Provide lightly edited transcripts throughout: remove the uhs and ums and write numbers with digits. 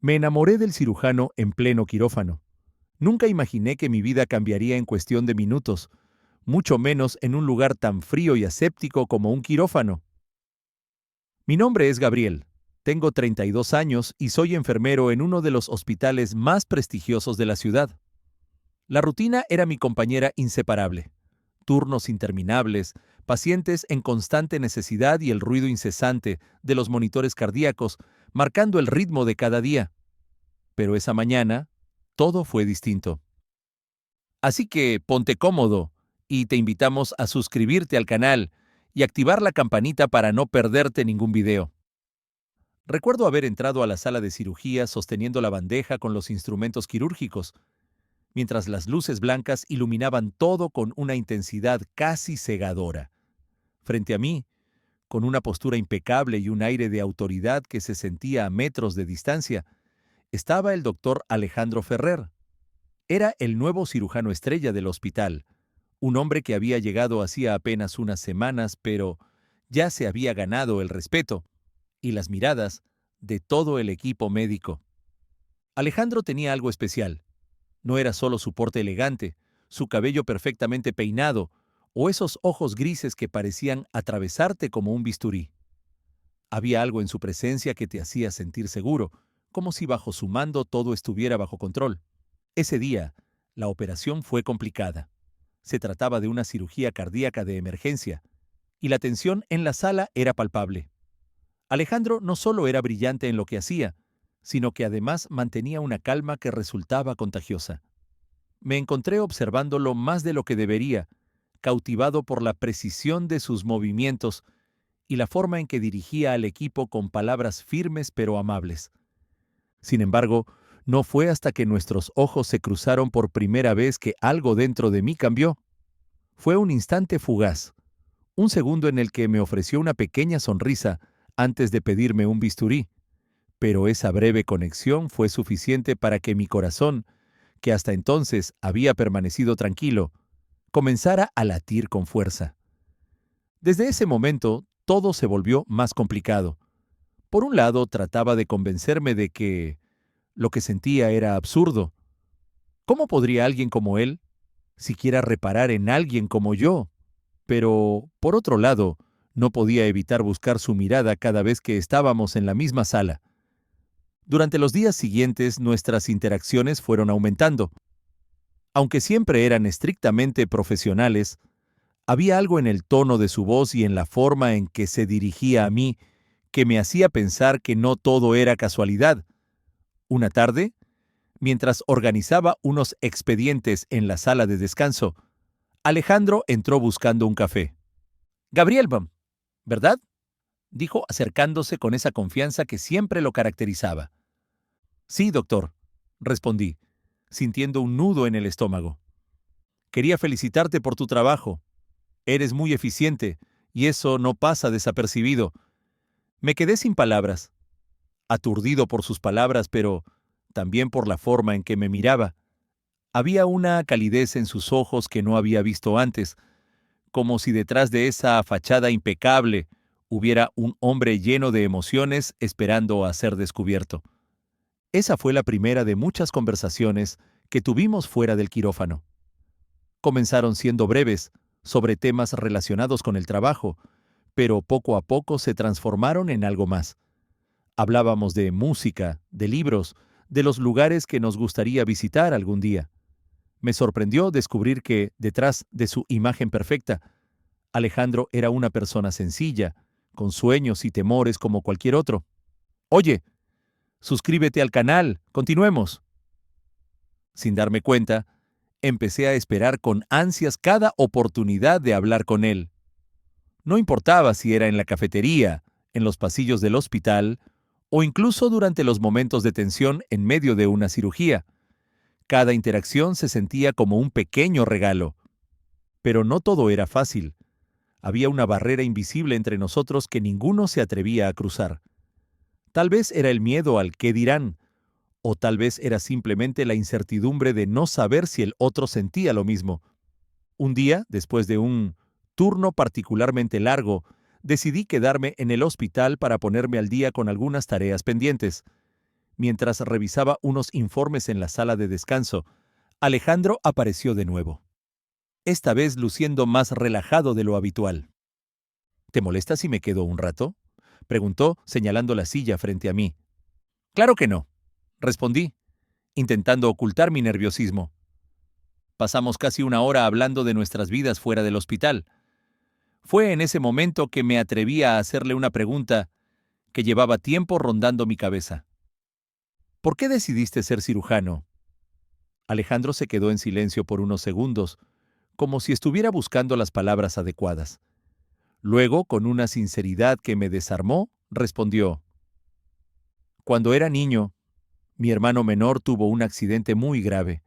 Me enamoré del cirujano en pleno quirófano. Nunca imaginé que mi vida cambiaría en cuestión de minutos, mucho menos en un lugar tan frío y aséptico como un quirófano. Mi nombre es Gabriel. Tengo 32 años y soy enfermero en uno de los hospitales más prestigiosos de la ciudad. La rutina era mi compañera inseparable. Turnos interminables, pacientes en constante necesidad y el ruido incesante de los monitores cardíacos, marcando el ritmo de cada día. Pero esa mañana, todo fue distinto. Así que ponte cómodo y te invitamos a suscribirte al canal y activar la campanita para no perderte ningún video. Recuerdo haber entrado a la sala de cirugía sosteniendo la bandeja con los instrumentos quirúrgicos, mientras las luces blancas iluminaban todo con una intensidad casi cegadora. Frente a mí, con una postura impecable y un aire de autoridad que se sentía a metros de distancia, estaba el doctor Alejandro Ferrer. Era el nuevo cirujano estrella del hospital, un hombre que había llegado hacía apenas unas semanas, pero ya se había ganado el respeto y las miradas de todo el equipo médico. Alejandro tenía algo especial. No era solo su porte elegante, su cabello perfectamente peinado, o esos ojos grises que parecían atravesarte como un bisturí. Había algo en su presencia que te hacía sentir seguro, como si bajo su mando todo estuviera bajo control. Ese día, la operación fue complicada. Se trataba de una cirugía cardíaca de emergencia, y la tensión en la sala era palpable. Alejandro no solo era brillante en lo que hacía, sino que además mantenía una calma que resultaba contagiosa. Me encontré observándolo más de lo que debería, cautivado por la precisión de sus movimientos y la forma en que dirigía al equipo con palabras firmes pero amables. Sin embargo, no fue hasta que nuestros ojos se cruzaron por primera vez que algo dentro de mí cambió. Fue un instante fugaz, un segundo en el que me ofreció una pequeña sonrisa antes de pedirme un bisturí, pero esa breve conexión fue suficiente para que mi corazón, que hasta entonces había permanecido tranquilo, comenzara a latir con fuerza. Desde ese momento, todo se volvió más complicado. Por un lado, trataba de convencerme de que lo que sentía era absurdo. ¿Cómo podría alguien como él siquiera reparar en alguien como yo? Pero, por otro lado, no podía evitar buscar su mirada cada vez que estábamos en la misma sala. Durante los días siguientes, nuestras interacciones fueron aumentando. Aunque siempre eran estrictamente profesionales, había algo en el tono de su voz y en la forma en que se dirigía a mí que me hacía pensar que no todo era casualidad. Una tarde, mientras organizaba unos expedientes en la sala de descanso, Alejandro entró buscando un café. «Gabriel, ¿verdad?», dijo acercándose con esa confianza que siempre lo caracterizaba. «Sí, doctor», respondí, sintiendo un nudo en el estómago. «Quería felicitarte por tu trabajo. Eres muy eficiente, y eso no pasa desapercibido». Me quedé sin palabras, aturdido por sus palabras, pero también por la forma en que me miraba. Había una calidez en sus ojos que no había visto antes, como si detrás de esa fachada impecable hubiera un hombre lleno de emociones esperando a ser descubierto. Esa fue la primera de muchas conversaciones que tuvimos fuera del quirófano. Comenzaron siendo breves, sobre temas relacionados con el trabajo, pero poco a poco se transformaron en algo más. Hablábamos de música, de libros, de los lugares que nos gustaría visitar algún día. Me sorprendió descubrir que, detrás de su imagen perfecta, Alejandro era una persona sencilla, con sueños y temores como cualquier otro. «Oye, suscríbete al canal, continuemos». Sin darme cuenta, empecé a esperar con ansias cada oportunidad de hablar con él. No importaba si era en la cafetería, en los pasillos del hospital, o incluso durante los momentos de tensión en medio de una cirugía. Cada interacción se sentía como un pequeño regalo. Pero no todo era fácil. Había una barrera invisible entre nosotros que ninguno se atrevía a cruzar. Tal vez era el miedo al qué dirán, o tal vez era simplemente la incertidumbre de no saber si el otro sentía lo mismo. Un día, después de un turno particularmente largo, decidí quedarme en el hospital para ponerme al día con algunas tareas pendientes. Mientras revisaba unos informes en la sala de descanso, Alejandro apareció de nuevo, esta vez luciendo más relajado de lo habitual. ¿Te molesta si me quedo un rato?, preguntó, señalando la silla frente a mí. Claro que no, respondí, intentando ocultar mi nerviosismo. Pasamos casi una hora hablando de nuestras vidas fuera del hospital. Fue en ese momento que me atreví a hacerle una pregunta que llevaba tiempo rondando mi cabeza. ¿Por qué decidiste ser cirujano? Alejandro se quedó en silencio por unos segundos, como si estuviera buscando las palabras adecuadas. Luego, con una sinceridad que me desarmó, respondió: Cuando era niño, mi hermano menor tuvo un accidente muy grave.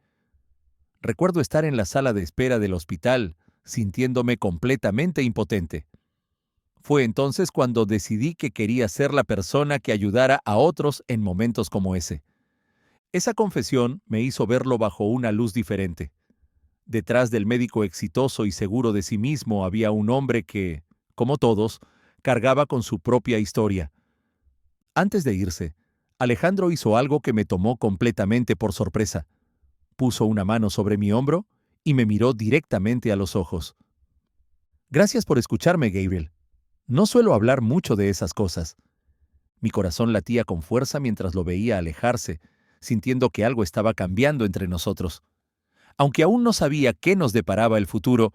Recuerdo estar en la sala de espera del hospital, sintiéndome completamente impotente. Fue entonces cuando decidí que quería ser la persona que ayudara a otros en momentos como ese. Esa confesión me hizo verlo bajo una luz diferente. Detrás del médico exitoso y seguro de sí mismo había un hombre que, como todos, cargaba con su propia historia. Antes de irse, Alejandro hizo algo que me tomó completamente por sorpresa. Puso una mano sobre mi hombro y me miró directamente a los ojos. Gracias por escucharme, Gabriel. No suelo hablar mucho de esas cosas. Mi corazón latía con fuerza mientras lo veía alejarse, sintiendo que algo estaba cambiando entre nosotros. Aunque aún no sabía qué nos deparaba el futuro,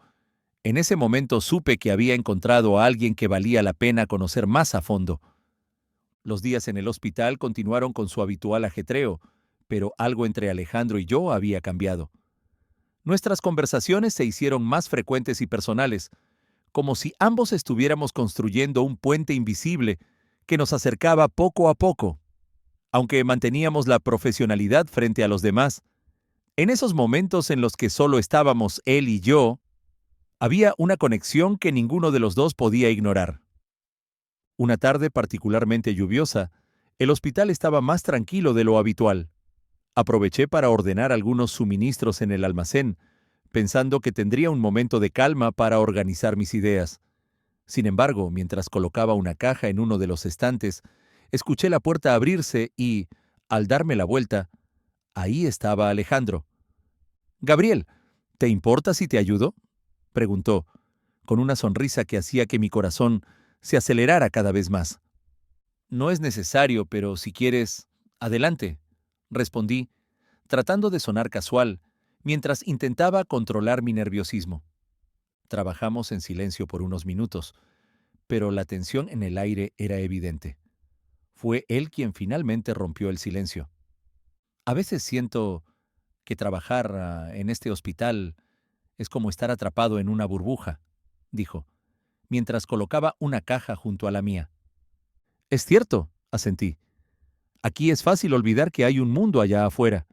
en ese momento supe que había encontrado a alguien que valía la pena conocer más a fondo. Los días en el hospital continuaron con su habitual ajetreo, pero algo entre Alejandro y yo había cambiado. Nuestras conversaciones se hicieron más frecuentes y personales, como si ambos estuviéramos construyendo un puente invisible que nos acercaba poco a poco, aunque manteníamos la profesionalidad frente a los demás. En esos momentos en los que solo estábamos él y yo, había una conexión que ninguno de los dos podía ignorar. Una tarde particularmente lluviosa, el hospital estaba más tranquilo de lo habitual. Aproveché para ordenar algunos suministros en el almacén, pensando que tendría un momento de calma para organizar mis ideas. Sin embargo, mientras colocaba una caja en uno de los estantes, escuché la puerta abrirse y, al darme la vuelta, ahí estaba Alejandro. «Gabriel, ¿te importa si te ayudo?», preguntó, con una sonrisa que hacía que mi corazón se acelerara cada vez más. «No es necesario, pero si quieres, adelante», respondí, tratando de sonar casual, mientras intentaba controlar mi nerviosismo. Trabajamos en silencio por unos minutos, pero la tensión en el aire era evidente. Fue él quien finalmente rompió el silencio. «A veces siento que trabajar en este hospital es como estar atrapado en una burbuja», dijo, mientras colocaba una caja junto a la mía. «Es cierto», asentí. «Aquí es fácil olvidar que hay un mundo allá afuera».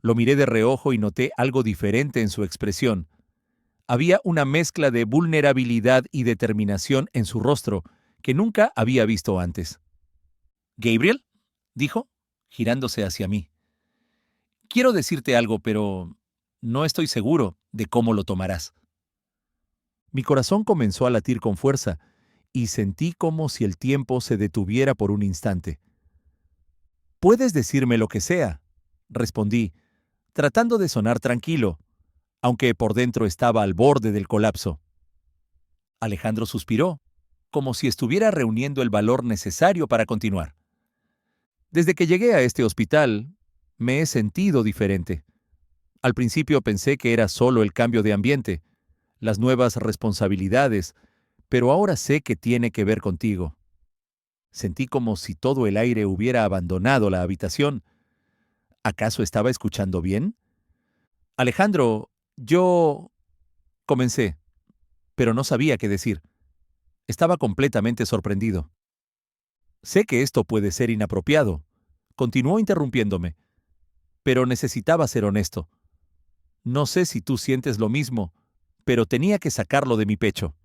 Lo miré de reojo y noté algo diferente en su expresión. Había una mezcla de vulnerabilidad y determinación en su rostro que nunca había visto antes. «¿Gabriel?», dijo, girándose hacia mí. «Quiero decirte algo, pero no estoy seguro de cómo lo tomarás». Mi corazón comenzó a latir con fuerza y sentí como si el tiempo se detuviera por un instante. «Puedes decirme lo que sea», respondí, tratando de sonar tranquilo, aunque por dentro estaba al borde del colapso. Alejandro suspiró, como si estuviera reuniendo el valor necesario para continuar. «Desde que llegué a este hospital, me he sentido diferente. Al principio pensé que era solo el cambio de ambiente, las nuevas responsabilidades, pero ahora sé que tiene que ver contigo». Sentí como si todo el aire hubiera abandonado la habitación. ¿Acaso estaba escuchando bien? «Alejandro, yo...», comencé, pero no sabía qué decir. Estaba completamente sorprendido. «Sé que esto puede ser inapropiado», continuó interrumpiéndome, «pero necesitaba ser honesto. No sé si tú sientes lo mismo, pero tenía que sacarlo de mi pecho».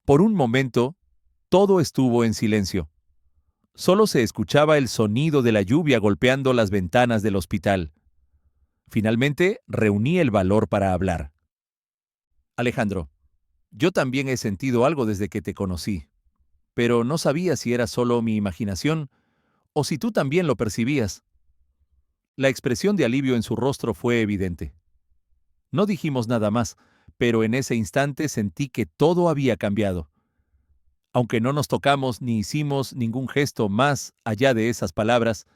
Por un momento, todo estuvo en silencio. Solo se escuchaba el sonido de la lluvia golpeando las ventanas del hospital. Finalmente, reuní el valor para hablar. «Alejandro, yo también he sentido algo desde que te conocí, pero no sabía si era solo mi imaginación o si tú también lo percibías. La expresión de alivio en su rostro fue evidente. No dijimos nada más, pero en ese instante sentí que todo había cambiado. Aunque no nos tocamos ni hicimos ningún gesto más allá de esas palabras,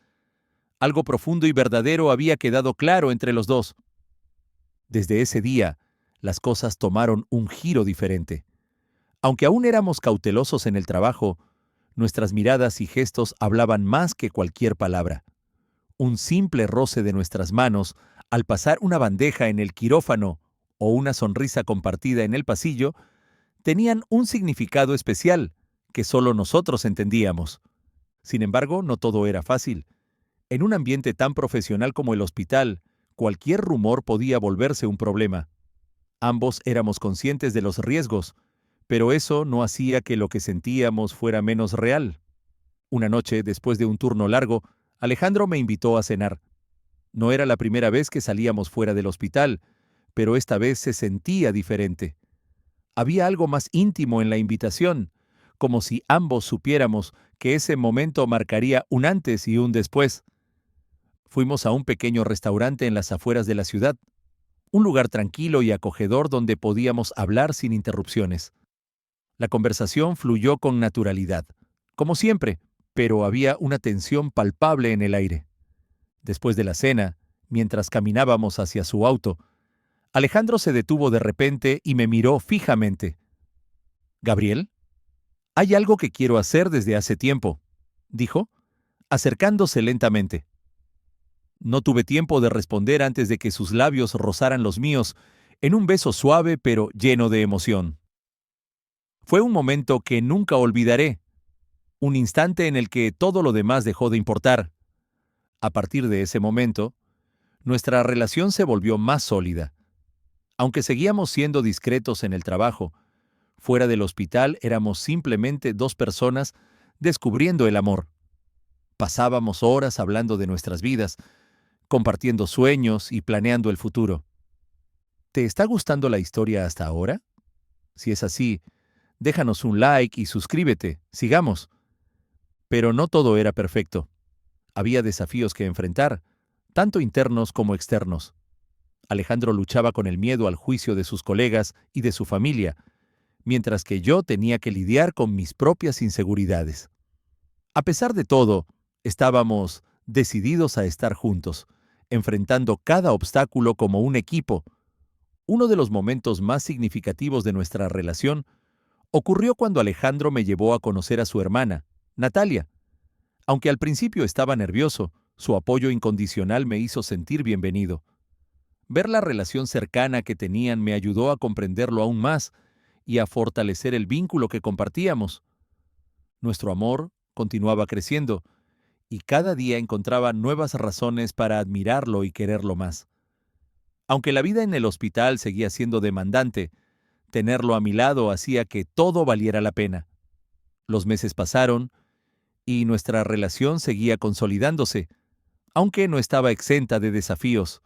algo profundo y verdadero había quedado claro entre los dos. Desde ese día, las cosas tomaron un giro diferente. Aunque aún éramos cautelosos en el trabajo, nuestras miradas y gestos hablaban más que cualquier palabra. Un simple roce de nuestras manos al pasar una bandeja en el quirófano o una sonrisa compartida en el pasillo tenían un significado especial que solo nosotros entendíamos. Sin embargo, no todo era fácil. En un ambiente tan profesional como el hospital, cualquier rumor podía volverse un problema. Ambos éramos conscientes de los riesgos, pero eso no hacía que lo que sentíamos fuera menos real. Una noche, después de un turno largo, Alejandro me invitó a cenar. No era la primera vez que salíamos fuera del hospital, pero esta vez se sentía diferente. Había algo más íntimo en la invitación, como si ambos supiéramos que ese momento marcaría un antes y un después. Fuimos a un pequeño restaurante en las afueras de la ciudad, un lugar tranquilo y acogedor donde podíamos hablar sin interrupciones. La conversación fluyó con naturalidad, como siempre, pero había una tensión palpable en el aire. Después de la cena, mientras caminábamos hacia su auto, Alejandro se detuvo de repente y me miró fijamente. «Gabriel, hay algo que quiero hacer desde hace tiempo», dijo, acercándose lentamente. No tuve tiempo de responder antes de que sus labios rozaran los míos en un beso suave pero lleno de emoción. Fue un momento que nunca olvidaré, un instante en el que todo lo demás dejó de importar. A partir de ese momento, nuestra relación se volvió más sólida. Aunque seguíamos siendo discretos en el trabajo, fuera del hospital éramos simplemente dos personas descubriendo el amor. Pasábamos horas hablando de nuestras vidas, compartiendo sueños y planeando el futuro. ¿Te está gustando la historia hasta ahora? Si es así, déjanos un like y suscríbete. Sigamos. Pero no todo era perfecto. Había desafíos que enfrentar, tanto internos como externos. Alejandro luchaba con el miedo al juicio de sus colegas y de su familia, mientras que yo tenía que lidiar con mis propias inseguridades. A pesar de todo, estábamos decididos a estar juntos, enfrentando cada obstáculo como un equipo. Uno de los momentos más significativos de nuestra relación ocurrió cuando Alejandro me llevó a conocer a su hermana, Natalia. Aunque al principio estaba nervioso, su apoyo incondicional me hizo sentir bienvenido. Ver la relación cercana que tenían me ayudó a comprenderlo aún más y a fortalecer el vínculo que compartíamos. Nuestro amor continuaba creciendo, y cada día encontraba nuevas razones para admirarlo y quererlo más. Aunque la vida en el hospital seguía siendo demandante, tenerlo a mi lado hacía que todo valiera la pena. Los meses pasaron y nuestra relación seguía consolidándose, aunque no estaba exenta de desafíos.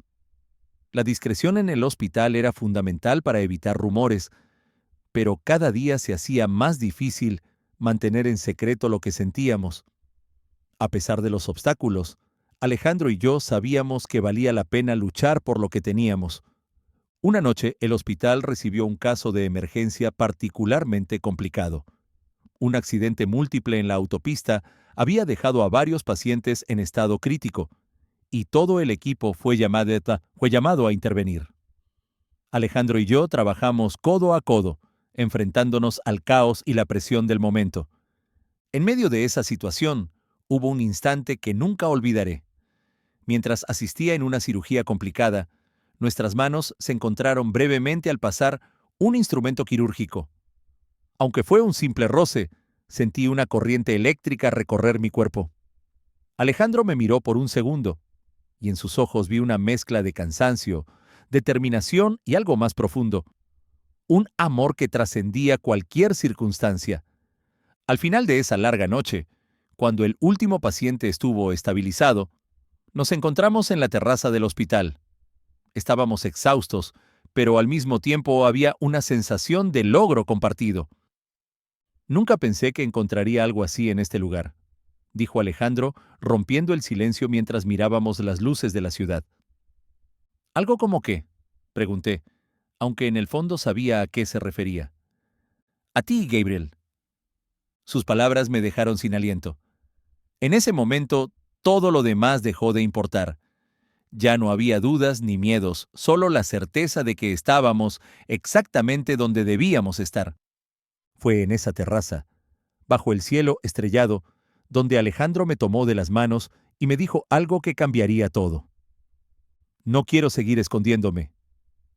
La discreción en el hospital era fundamental para evitar rumores, pero cada día se hacía más difícil mantener en secreto lo que sentíamos. A pesar de los obstáculos, Alejandro y yo sabíamos que valía la pena luchar por lo que teníamos. Una noche, el hospital recibió un caso de emergencia particularmente complicado. Un accidente múltiple en la autopista había dejado a varios pacientes en estado crítico, y todo el equipo fue llamado a intervenir. Alejandro y yo trabajamos codo a codo, enfrentándonos al caos y la presión del momento. En medio de esa situación, hubo un instante que nunca olvidaré. Mientras asistía en una cirugía complicada, nuestras manos se encontraron brevemente al pasar un instrumento quirúrgico. Aunque fue un simple roce, sentí una corriente eléctrica recorrer mi cuerpo. Alejandro me miró por un segundo, y en sus ojos vi una mezcla de cansancio, determinación y algo más profundo. Un amor que trascendía cualquier circunstancia. Al final de esa larga noche, cuando el último paciente estuvo estabilizado, nos encontramos en la terraza del hospital. Estábamos exhaustos, pero al mismo tiempo había una sensación de logro compartido. Nunca pensé que encontraría algo así en este lugar. dijo Alejandro, rompiendo el silencio mientras mirábamos las luces de la ciudad. ¿Algo como qué? Pregunté, aunque en el fondo sabía a qué se refería. A ti, Gabriel. Sus palabras me dejaron sin aliento. En ese momento, todo lo demás dejó de importar. Ya no había dudas ni miedos, solo la certeza de que estábamos exactamente donde debíamos estar. Fue en esa terraza, bajo el cielo estrellado, donde Alejandro me tomó de las manos y me dijo algo que cambiaría todo. No quiero seguir escondiéndome.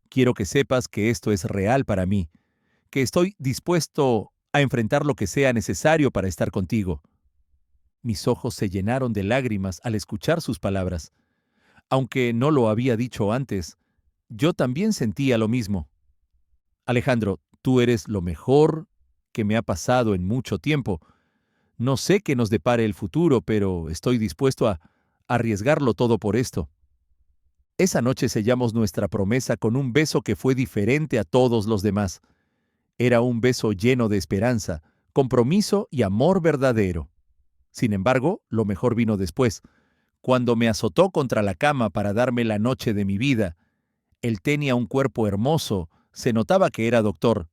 Quiero que sepas que esto es real para mí, que estoy dispuesto a enfrentar lo que sea necesario para estar contigo. Mis ojos se llenaron de lágrimas al escuchar sus palabras. Aunque no lo había dicho antes, yo también sentía lo mismo. Alejandro, tú eres lo mejor que me ha pasado en mucho tiempo. No sé qué nos depare el futuro, pero estoy dispuesto a arriesgarlo todo por esto. Esa noche sellamos nuestra promesa con un beso que fue diferente a todos los demás. Era un beso lleno de esperanza, compromiso y amor verdadero. Sin embargo, lo mejor vino después. Cuando me azotó contra la cama para darme la noche de mi vida, él tenía un cuerpo hermoso, se notaba que era doctor,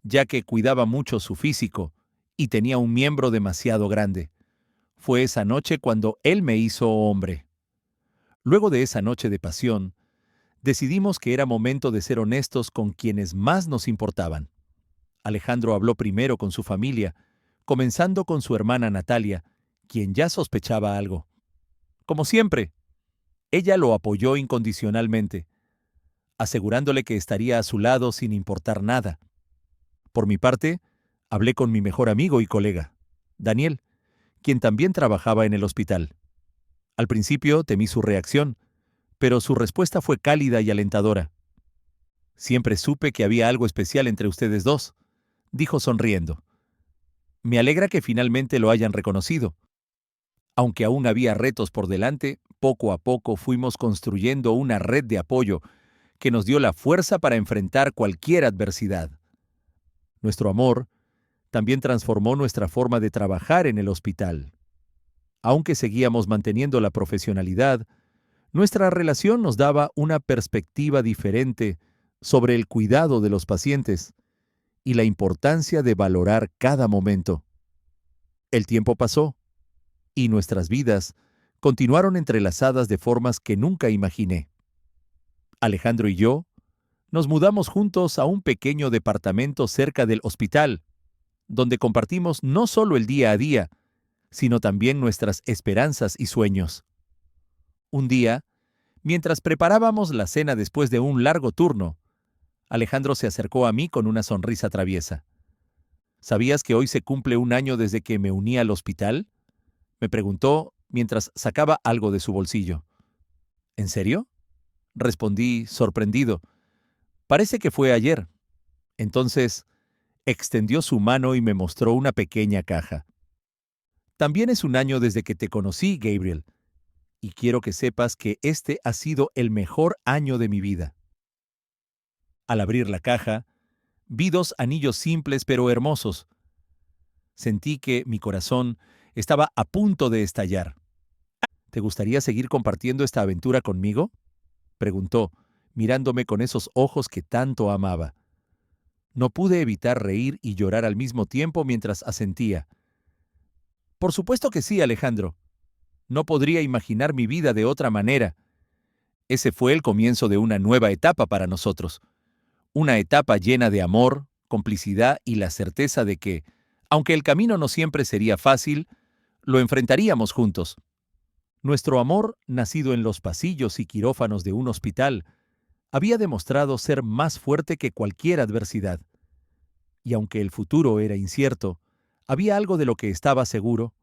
ya que cuidaba mucho su físico, y tenía un miembro demasiado grande. Fue esa noche cuando él me hizo hombre. Luego de esa noche de pasión, decidimos que era momento de ser honestos con quienes más nos importaban. Alejandro habló primero con su familia, comenzando con su hermana Natalia, quien ya sospechaba algo. Como siempre, ella lo apoyó incondicionalmente, asegurándole que estaría a su lado sin importar nada. Por mi parte, hablé con mi mejor amigo y colega, Daniel, quien también trabajaba en el hospital. Al principio temí su reacción, pero su respuesta fue cálida y alentadora. Siempre supe que había algo especial entre ustedes dos, dijo sonriendo. Me alegra que finalmente lo hayan reconocido. Aunque aún había retos por delante, poco a poco fuimos construyendo una red de apoyo que nos dio la fuerza para enfrentar cualquier adversidad. Nuestro amor también transformó nuestra forma de trabajar en el hospital. Aunque seguíamos manteniendo la profesionalidad, nuestra relación nos daba una perspectiva diferente sobre el cuidado de los pacientes y la importancia de valorar cada momento. El tiempo pasó y nuestras vidas continuaron entrelazadas de formas que nunca imaginé. Alejandro y yo nos mudamos juntos a un pequeño departamento cerca del hospital, donde compartimos no solo el día a día, sino también nuestras esperanzas y sueños. Un día, mientras preparábamos la cena después de un largo turno, Alejandro se acercó a mí con una sonrisa traviesa. ¿Sabías que hoy se cumple un año desde que me uní al hospital? Me preguntó mientras sacaba algo de su bolsillo. ¿En serio? Respondí, sorprendido. Parece que fue ayer. Entonces, extendió su mano y me mostró una pequeña caja. También es un año desde que te conocí, Gabriel, y quiero que sepas que este ha sido el mejor año de mi vida. Al abrir la caja, vi dos anillos simples pero hermosos. Sentí que mi corazón estaba a punto de estallar. ¿Te gustaría seguir compartiendo esta aventura conmigo?, preguntó, mirándome con esos ojos que tanto amaba. No pude evitar reír y llorar al mismo tiempo mientras asentía. Por supuesto que sí, Alejandro. No podría imaginar mi vida de otra manera. Ese fue el comienzo de una nueva etapa para nosotros. Una etapa llena de amor, complicidad y la certeza de que, aunque el camino no siempre sería fácil, lo enfrentaríamos juntos. Nuestro amor, nacido en los pasillos y quirófanos de un hospital, había demostrado ser más fuerte que cualquier adversidad. Y aunque el futuro era incierto, había algo de lo que estaba seguro.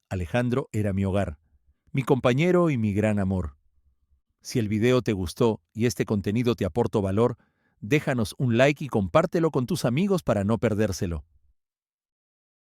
Alejandro era mi hogar, mi compañero y mi gran amor. Si el video te gustó y este contenido te aportó valor, déjanos un like y compártelo con tus amigos para no perdérselo.